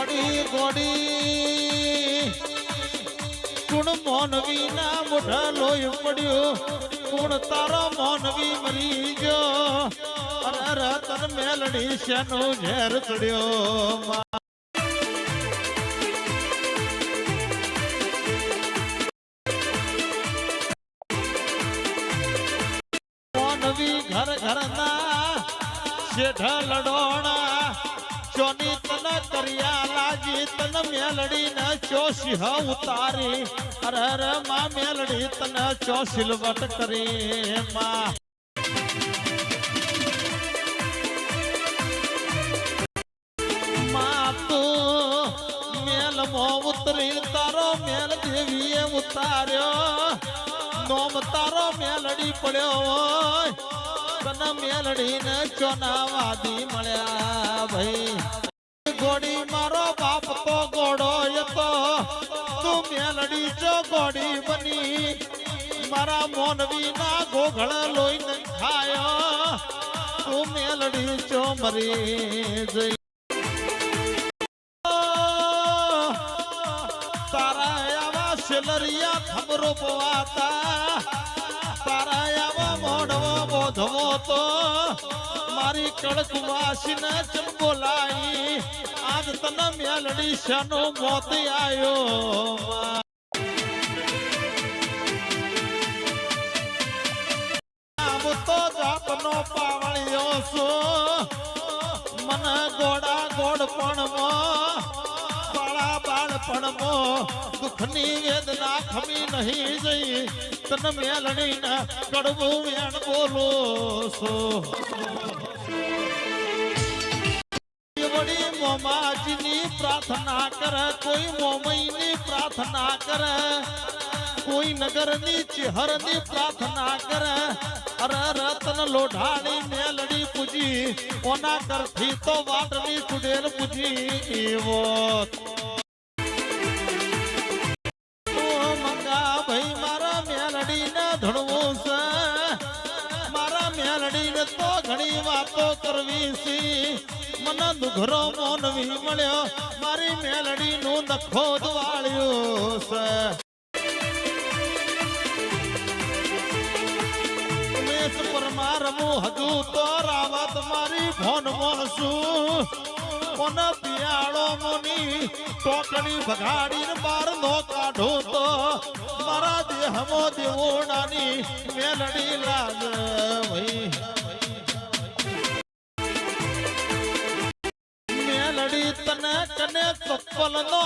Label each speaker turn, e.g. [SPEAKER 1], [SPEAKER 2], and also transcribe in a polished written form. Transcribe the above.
[SPEAKER 1] ગોડી ગોડી કુણ મોનવી ના મોઢા લોહી પડ્યું કુણ તારો મોનવી મરી ગયો અરે રતન મેલડી શેનું ઝેર ચડ્યો મોનવી ઘર ઘર ના શેઠ લડોણા ચોની તન કર્યા લાજી તન મેલડી ન ચોસી ઉતારી અરે માં મેલડી તન ચોસિલવટ કરી માં તું મેલ મો ઉતરી તારો મેલ દેવીએ ઉતાર્યો નોમ તારો મેલડી પડ્યો તન મેલડી ને ચોનાવાદી મળ્યા ભાઈ ગોડી મારો બાપ તો ગોડો હતો તું મેલડી જો ગોડી બની મારા મોનવી ના ગોઘળ લોહી ન ખાયો તું મેલડી ચો મરી જઈ તારા આવા સેલરિયા ખબરો પવાતા તારા આવા મોઢવો બોધવો તો મારી કડક વાસીને ચમ બોલાઈ આજ તને મેલડી શાનો મોત આયો આમ તો જાતનો પાવળિયો છો મન ગોડા ગોડ પણ બાળા બાળપણમાં દુઃખની વેદના ખમી નહીં જઈ તન મેલડી ના કડવું વેણ બોલો છો વડી મોમાજીની પ્રાર્થના કરે કોઈ મોમઈની પ્રાર્થના કરે કોઈ નગરની ચિહરની પ્રાર્થના કરે અરે રતન લોઢાણી મેલડી પૂજી કોના કરથી તો વાટની ચુડેલ પૂજી એવો ભાઈ મારા મેલડી ને ધણવું છે મારા મેલડી ને તો ઘણી વાતો કરવી છે મને દુઘરો મોનવી મળ્યો મારી મેલડી નું નખો વાળ્યું છે મેસ પરમારમું હજુ તો રાવત મારી ભોન મોસું કોન પિયાળો મોની ટોકડી ભગાડીને બાર નો કાઢો તો મારા દેહમો દેવોડાની મેલડી લાગ ભાઈ મેલડી તને કને ચપ્પલ નો